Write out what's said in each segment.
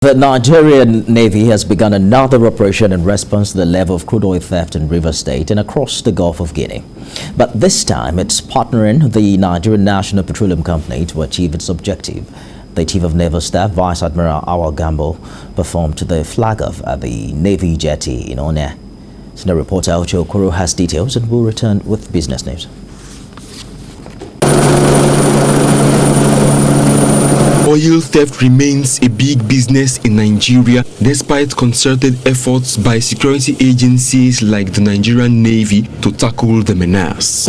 The Nigerian Navy has begun another operation in response to the level of crude oil theft in Rivers State and across the Gulf of Guinea. But this time, it's partnering the Nigerian National Petroleum Company to achieve its objective. The Chief of Naval Staff, Vice Admiral Awal Gambo, performed the flag-off at the Navy jetty in Ondo. Senior reporter Ocho Okoro has details and will return with business news. Oil theft remains a big business in Nigeria despite concerted efforts by security agencies like the Nigerian Navy to tackle the menace.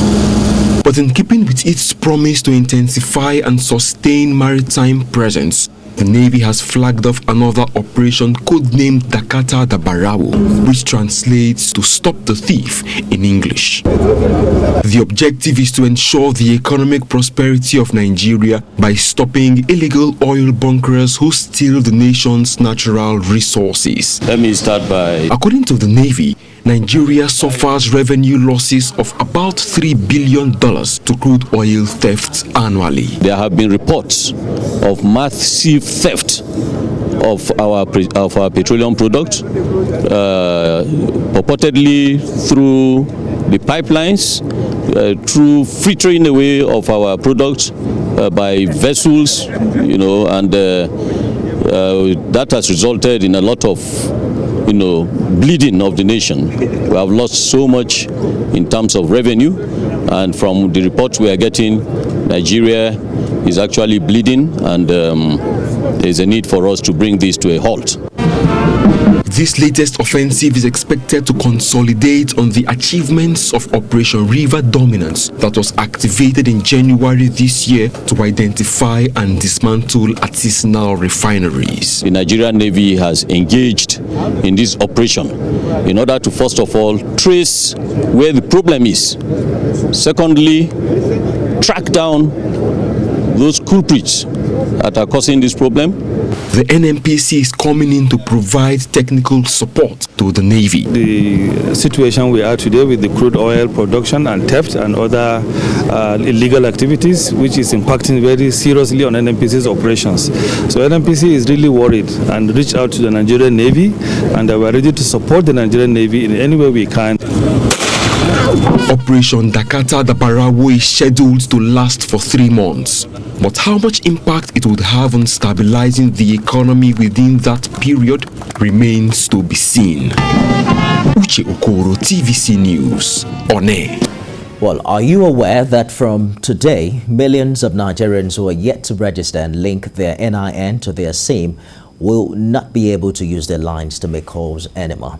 But in keeping with its promise to intensify and sustain maritime presence, the Navy has flagged off another operation codenamed Dakata da Barawo, which translates to Stop the Thief in English. The objective is to ensure the economic prosperity of Nigeria by stopping illegal oil bunkerers who steal the nation's natural resources. Let me start by... According to the Navy, Nigeria suffers revenue losses of about $3 billion to crude oil thefts annually. There have been reports of massive theft of our petroleum products, purportedly through the pipelines, through filtering away of our products by vessels, and that has resulted in a lot of bleeding of the nation. We have lost so much in terms of revenue, and from the reports we are getting, Nigeria is actually bleeding, and there is a need for us to bring this to a halt. This latest offensive is expected to consolidate on the achievements of Operation River Dominance that was activated in January this year to identify and dismantle artisanal refineries. The Nigerian Navy has engaged in this operation in order to, first of all, trace where the problem is. Secondly, track down those culprits that are causing this problem. The NNPC is coming in to provide technical support to the Navy. The situation we are today with the crude oil production and theft and other illegal activities, which is impacting very seriously on NNPC's operations. So NNPC is really worried and reached out to the Nigerian Navy, and we are ready to support the Nigerian Navy in any way we can. Operation Dakata da Barawo is scheduled to last for 3 months. But how much impact it would have on stabilizing the economy within that period remains to be seen. Uche Okoro, TVC News, Ondo. Well, are you aware that from today, millions of Nigerians who are yet to register and link their NIN to their SIM will not be able to use their lines to make calls anymore?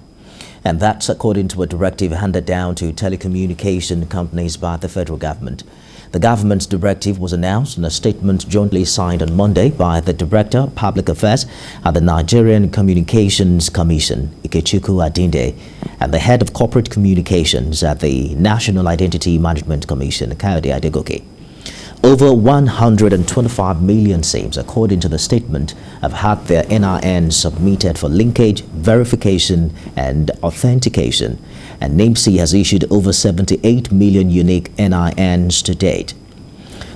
And that's according to a directive handed down to telecommunication companies by the federal government. The government's directive was announced in a statement jointly signed on Monday by the Director of Public Affairs at the Nigerian Communications Commission, Ikechukwu Adinde, and the Head of Corporate Communications at the National Identity Management Commission, Kayode Adegoke. Over 125 million SIMs, according to the statement, have had their NIN submitted for linkage, verification, and authentication, and NIN-SIM has issued over 78 million unique NINs to date.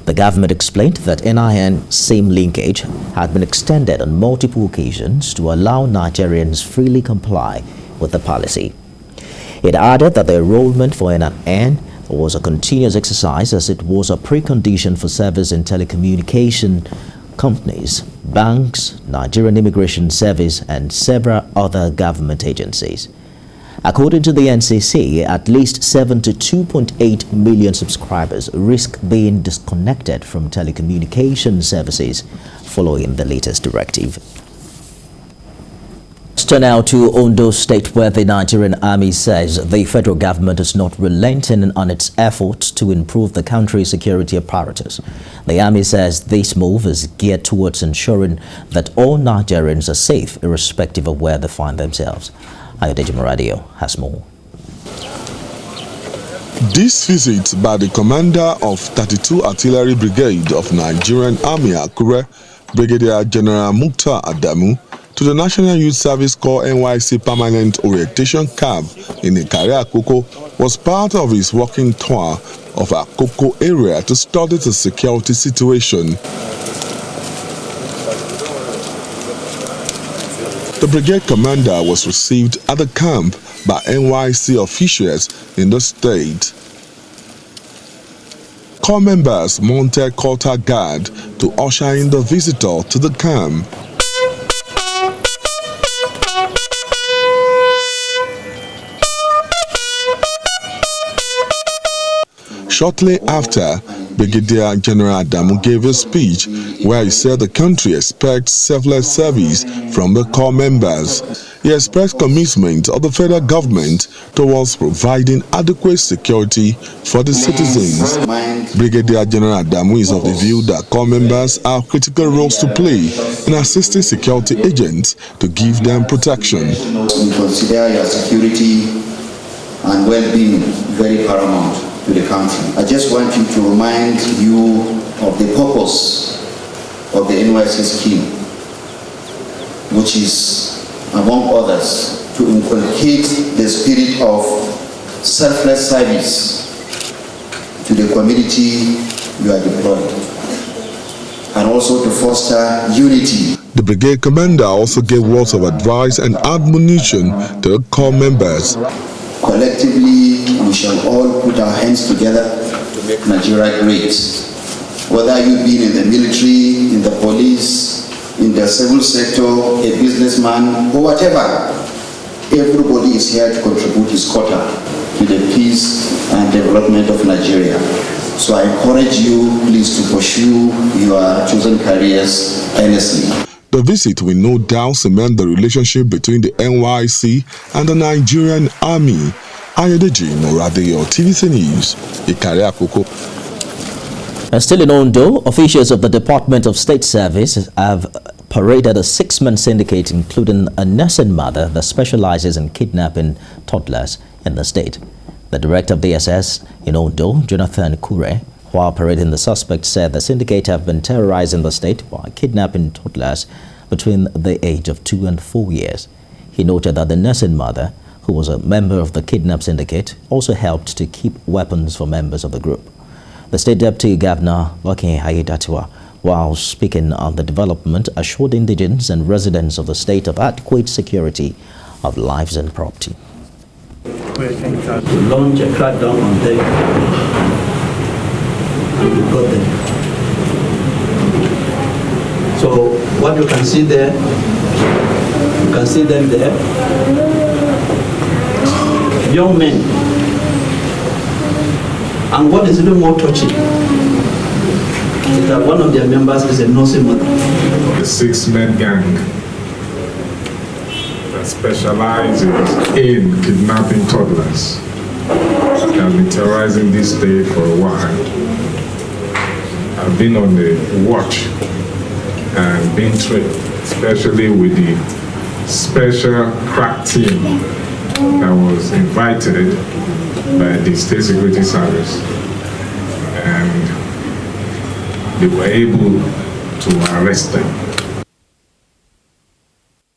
The government explained that NIN-SIM linkage had been extended on multiple occasions to allow Nigerians freely comply with the policy. It added that the enrollment for NIN was a continuous exercise as it was a precondition for service in telecommunication companies, banks, Nigerian Immigration Service, and several other government agencies. According to the NCC, at least 72.8 million subscribers risk being disconnected from telecommunication services following the latest directive. Let's turn now to Ondo State, where the Nigerian Army says the federal government is not relenting on its efforts to improve the country's security apparatus. The Army says this move is geared towards ensuring that all Nigerians are safe, irrespective of where they find themselves. Ayodeji Moradio has more. This visit by the commander of 32 Artillery Brigade of Nigerian Army Akure, Brigadier General Mukhtar Adamu, to the National Youth Service Corps NYSC Permanent Orientation Camp in Ikare Akoko was part of his walking tour of Akoko area to study the security situation. The brigade commander was received at the camp by NYSC officials in the state. Corps members mounted quarter guard to usher in the visitor to the camp. Shortly after, Brigadier General Adamu gave a speech where he said the country expects selfless service from the corps members. He expressed commitment of the federal government towards providing adequate security for the citizens. Brigadier General Adamu is of the view that corps members have critical roles to play in assisting security agents to give them protection. We consider your security and well-being very paramount to the country. I just want you to remind you of the purpose of the NYSC scheme, which is, among others, to inculcate the spirit of selfless service to the community you are deployed, and also to foster unity. The brigade commander also gave words of advice and admonition to the corps members. Collectively, we shall all put our hands together to make Nigeria great. Whether you've been in the military, in the police, in the civil sector, a businessman, or whatever, everybody is here to contribute his quota to the peace and development of Nigeria. So I encourage you, please, to pursue your chosen careers earnestly. The visit will no doubt cement the relationship between the NYSC and the Nigerian Army. Ayodeji Moradeyo, TVC News, Ikare Akoko. And still in Ondo, officials of the Department of State Service have paraded a 6-man syndicate, including a nursing mother that specializes in kidnapping toddlers in the state. The director of DSS in Ondo, Jonathan Kure, while parading the suspect, said the syndicate have been terrorizing the state by kidnapping toddlers between the age of 2 and 4 years. He noted that the nursing mother, who was a member of the kidnap syndicate, also helped to keep weapons for members of the group. The State Deputy Governor, Wakin Hayedatiwa, while speaking on the development, assured indigents and residents of the state of adequate security of lives and property. To launch a crackdown on them, and we got them. So what you can see there, you can see them there. Young men. And what is even more touching is that one of their members is a nursing mother. The 6-man gang that specializes in kidnapping toddlers has been terrorizing this state for a while. I've been on the watch and been trained, especially with the special crack team that was invited by the State Security Service, and they were able to arrest them.